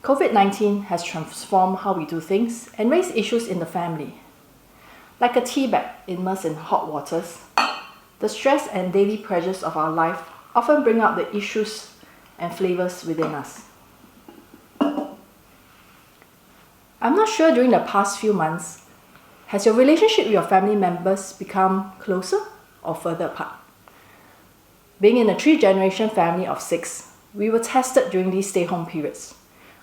COVID-19 has transformed how we do things and raised issues in the family. Like a tea bag immersed in hot waters, the stress and daily pressures of our life often bring out the issues and flavors within us. I'm not sure during the past few months, has your relationship with your family members become closer or further apart? Being in a 3-generation family of 6, we were tested during these stay-home periods.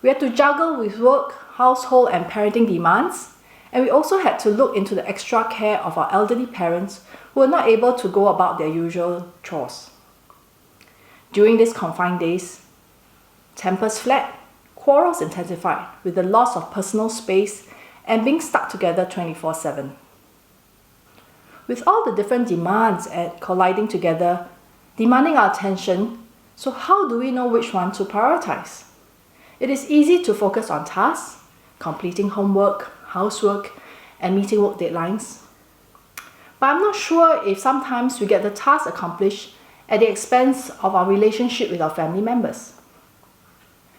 We had to juggle with work, household and parenting demands, and we also had to look into the extra care of our elderly parents who were not able to go about their usual chores. During these confined days, tempers flared, quarrels intensified with the loss of personal space and being stuck together 24/7. With all the different demands and colliding together, demanding our attention, so how do we know which one to prioritize? It is easy to focus on tasks, completing homework, housework, and meeting work deadlines. But I'm not sure if sometimes we get the task accomplished at the expense of our relationship with our family members.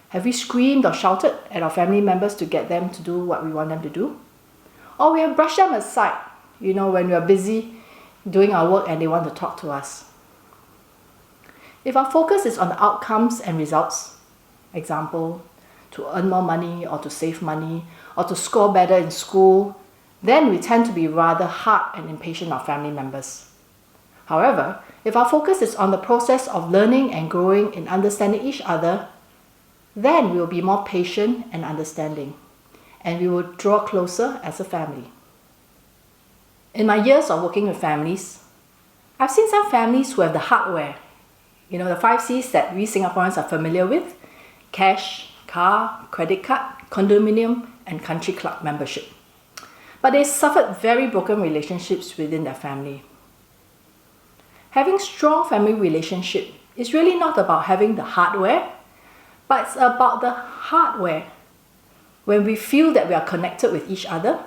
Have we screamed or shouted at our family members to get them to do what we want them to do? Or we have brushed them aside, when we are busy doing our work and they want to talk to us. If our focus is on the outcomes and results, example, to earn more money or to save money or to score better in school, then we tend to be rather hard and impatient of family members. However, if our focus is on the process of learning and growing in understanding each other, then we will be more patient and understanding, and we will draw closer as a family. In my years of working with families, I've seen some families who have the hardware, the 5 C's that we Singaporeans are familiar with: cash, car, credit card, condominium, and country club membership. But they suffered very broken relationships within their family. Having strong family relationship is really not about having the hardware, but it's about the hardware. When we feel that we are connected with each other,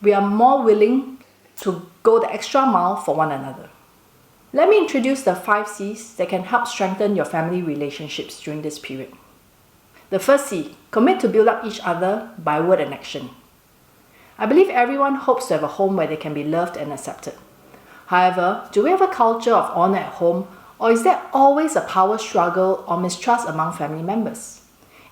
we are more willing to go the extra mile for one another. Let me introduce the 5 C's that can help strengthen your family relationships during this period. The first C, commit to build up each other by word and action. I believe everyone hopes to have a home where they can be loved and accepted. However, do we have a culture of honor at home, or is there always a power struggle or mistrust among family members?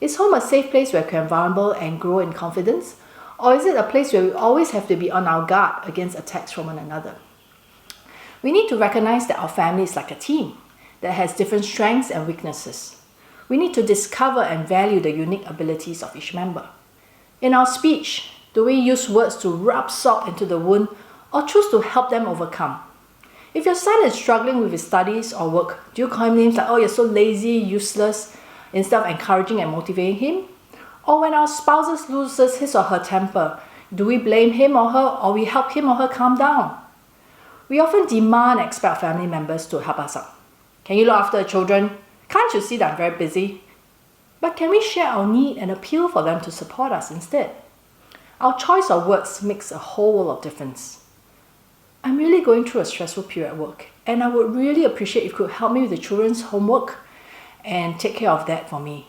Is home a safe place where we can be vulnerable and grow in confidence, or is it a place where we always have to be on our guard against attacks from one another? We need to recognize that our family is like a team that has different strengths and weaknesses. We need to discover and value the unique abilities of each member. In our speech, do we use words to rub salt into the wound or choose to help them overcome? If your son is struggling with his studies or work, do you call him names like, "Oh, you're so lazy, useless," instead of encouraging and motivating him? Or when our spouses loses his or her temper, do we blame him or her, or we help him or her calm down? We often demand and expect family members to help us out. Can you look after the children? Can't you see that I'm very busy? But can we share our need and appeal for them to support us instead? Our choice of words makes a whole world of difference. I'm really going through a stressful period at work, and I would really appreciate if you could help me with the children's homework and take care of that for me.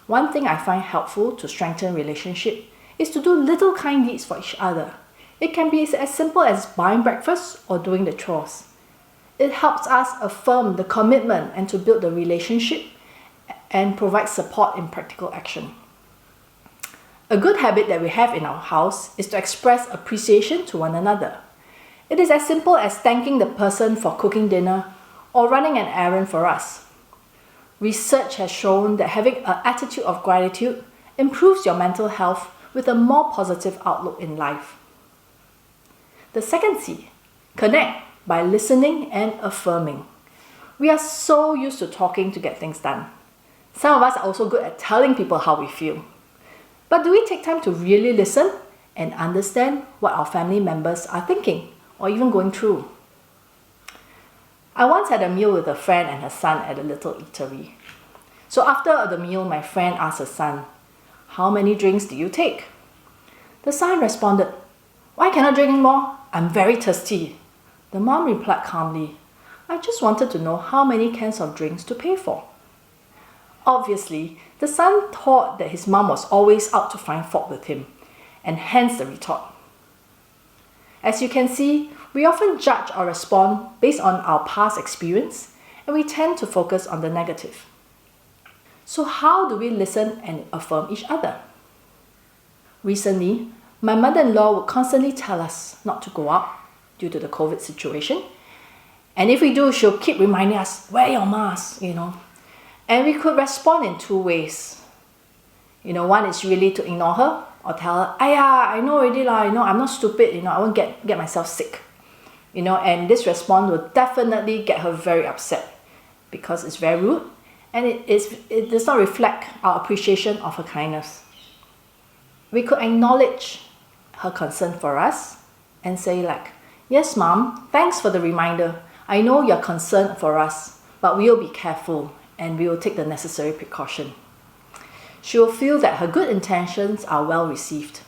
One thing I find helpful to strengthen relationship is to do little kind deeds for each other. It can be as simple as buying breakfast or doing the chores. It helps us affirm the commitment and to build the relationship and provide support in practical action. A good habit that we have in our house is to express appreciation to one another. It is as simple as thanking the person for cooking dinner or running an errand for us. Research has shown that having an attitude of gratitude improves your mental health with a more positive outlook in life. The second C, connect by listening and affirming. We are so used to talking to get things done. Some of us are also good at telling people how we feel. But do we take time to really listen and understand what our family members are thinking or even going through? I once had a meal with a friend and her son at a little eatery. So after the meal, my friend asked her son, "How many drinks do you take?" The son responded, "Why cannot drink more? I'm very thirsty." The mom replied calmly, "I just wanted to know how many cans of drinks to pay for." Obviously, the son thought that his mom was always out to find fault with him, and hence the retort. As you can see, we often judge or respond based on our past experience, and we tend to focus on the negative. So how do we listen and affirm each other? Recently, my mother-in-law would constantly tell us not to go out due to the COVID situation. And if we do, she'll keep reminding us, wear your mask, And we could respond in two ways. One is really to ignore her or tell her, I know already lah, I'm not stupid, I won't get myself sick. And this response will definitely get her very upset because it's very rude and it does not reflect our appreciation of her kindness. We could acknowledge her concern for us and say yes mom, thanks for the reminder. I know you're concerned for us, but we'll be careful and we will take the necessary precaution. She will feel that her good intentions are well received.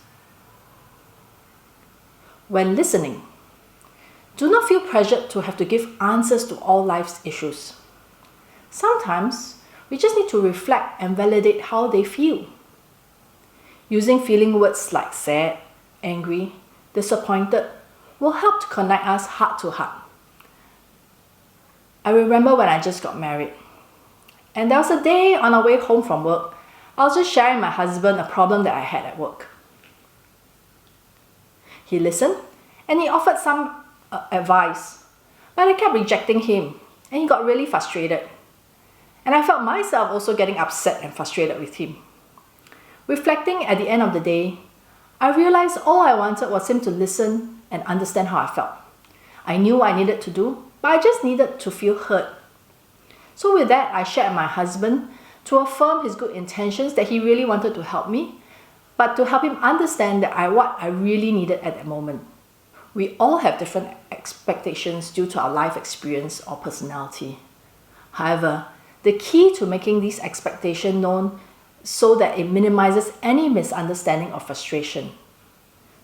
When listening, do not feel pressured to have to give answers to all life's issues. Sometimes, we just need to reflect and validate how they feel. Using feeling words like sad, angry, disappointed will help to connect us heart to heart. I remember when I just got married. And there was a day on our way home from work, I was just sharing my husband a problem that I had at work. He listened and he offered some advice, but I kept rejecting him and he got really frustrated. And I felt myself also getting upset and frustrated with him. Reflecting at the end of the day, I realized all I wanted was him to listen and understand how I felt. I knew what I needed to do, but I just needed to feel heard. So with that, I shared with my husband to affirm his good intentions that he really wanted to help me, but to help him understand that what I really needed at that moment. We all have different expectations due to our life experience or personality. However, the key to making these expectations known so that it minimizes any misunderstanding or frustration.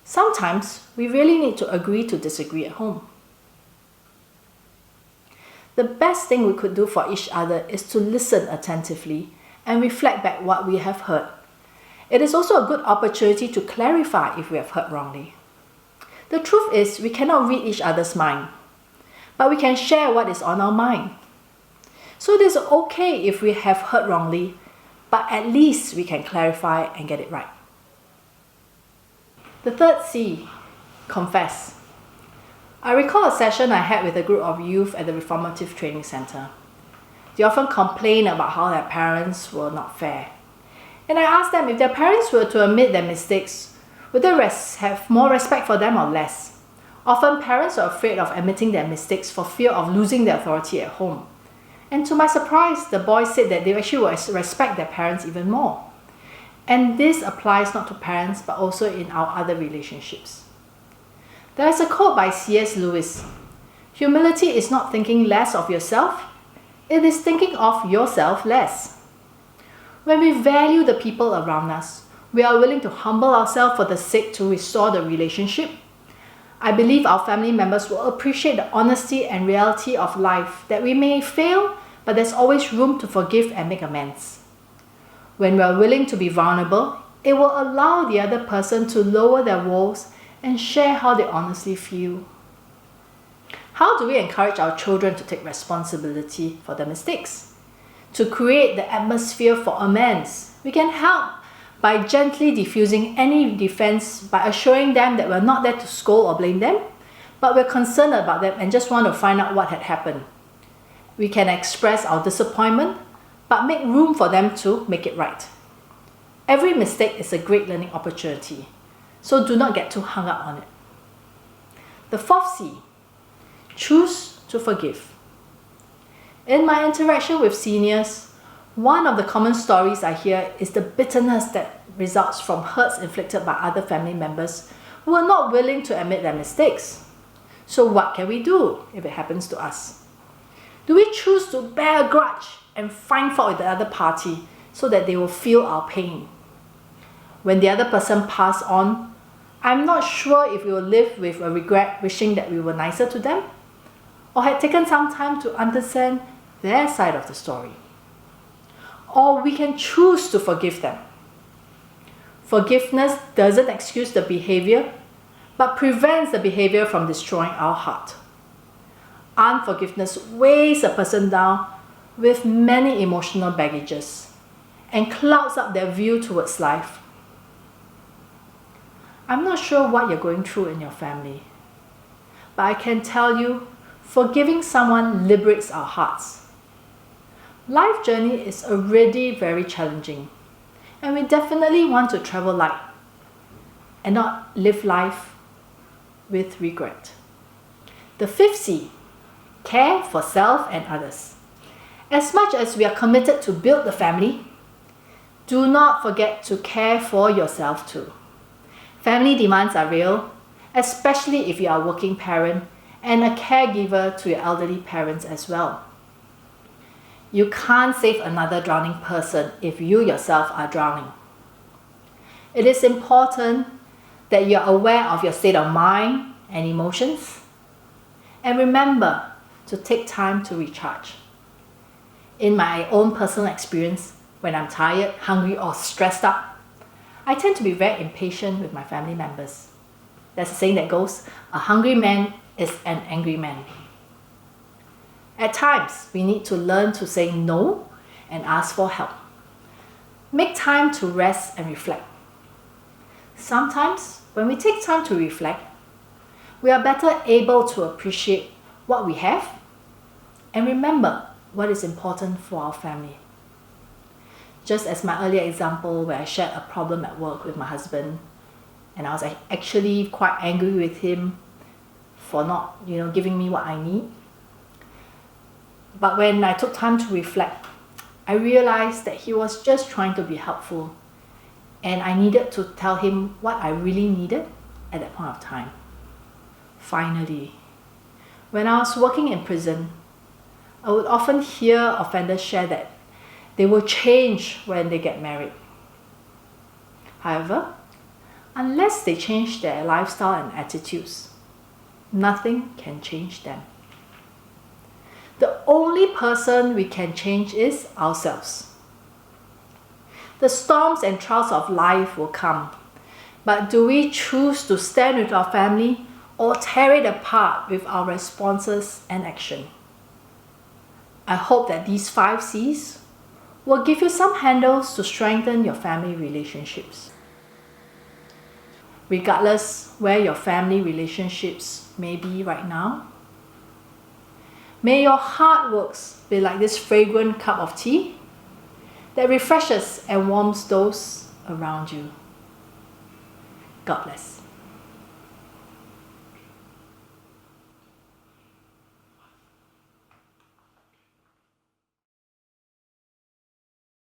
Sometimes, we really need to agree to disagree at home. The best thing we could do for each other is to listen attentively and reflect back what we have heard. It is also a good opportunity to clarify if we have heard wrongly. The truth is, we cannot read each other's mind, but we can share what is on our mind. So it is okay if we have heard wrongly, but at least we can clarify and get it right. The third C, confess. I recall a session I had with a group of youth at the Reformative Training Center. They often complain about how their parents were not fair. And I asked them if their parents were to admit their mistakes, would they have more respect for them or less? Often parents are afraid of admitting their mistakes for fear of losing their authority at home. And to my surprise, the boys said that they actually will respect their parents even more. And this applies not to parents but also in our other relationships. There is a quote by C.S. Lewis: "Humility is not thinking less of yourself, it is thinking of yourself less." When we value the people around us, we are willing to humble ourselves for the sake to restore the relationship. I believe our family members will appreciate the honesty and reality of life, that we may fail, but there's always room to forgive and make amends. When we are willing to be vulnerable, it will allow the other person to lower their walls and share how they honestly feel. How do we encourage our children to take responsibility for their mistakes? To create the atmosphere for amends, we can help by gently diffusing any defense by assuring them that we're not there to scold or blame them, but we're concerned about them and just want to find out what had happened. We can express our disappointment, but make room for them to make it right. Every mistake is a great learning opportunity, so do not get too hung up on it. The fourth C, choose to forgive. In my interaction with seniors, one of the common stories I hear is the bitterness that results from hurts inflicted by other family members who are not willing to admit their mistakes. So what can we do if it happens to us? Do we choose to bear a grudge and find fault with the other party so that they will feel our pain? When the other person passed on, I'm not sure if we will live with a regret wishing that we were nicer to them or had taken some time to understand their side of the story. or we can choose to forgive them. Forgiveness doesn't excuse the behavior, but prevents the behavior from destroying our heart. Unforgiveness weighs a person down with many emotional baggages and clouds up their view towards life. I'm not sure what you're going through in your family, but I can tell you, forgiving someone liberates our hearts. Life journey is already very challenging, and we definitely want to travel light and not live life with regret. The fifth C, care for self and others. As much as we are committed to build the family, do not forget to care for yourself too. Family demands are real, especially if you are a working parent and a caregiver to your elderly parents as well. You can't save another drowning person if you yourself are drowning. It is important that you are aware of your state of mind and emotions, and remember to take time to recharge. In my own personal experience, when I'm tired, hungry, or stressed out, I tend to be very impatient with my family members. There's a saying that goes, a hungry man is an angry man. At times, we need to learn to say no and ask for help. Make time to rest and reflect. Sometimes, when we take time to reflect, we are better able to appreciate what we have and remember what is important for our family. Just as my earlier example where I shared a problem at work with my husband, and I was actually quite angry with him for not, giving me what I need. But when I took time to reflect, I realized that he was just trying to be helpful, and I needed to tell him what I really needed at that point of time. Finally, when I was working in prison, I would often hear offenders share that they will change when they get married. However, unless they change their lifestyle and attitudes, nothing can change them. The only person we can change is ourselves. The storms and trials of life will come, but do we choose to stand with our family or tear it apart with our responses and action? I hope that these 5 C's will give you some handles to strengthen your family relationships. Regardless where your family relationships may be right now, may your hard works be like this fragrant cup of tea that refreshes and warms those around you. God bless.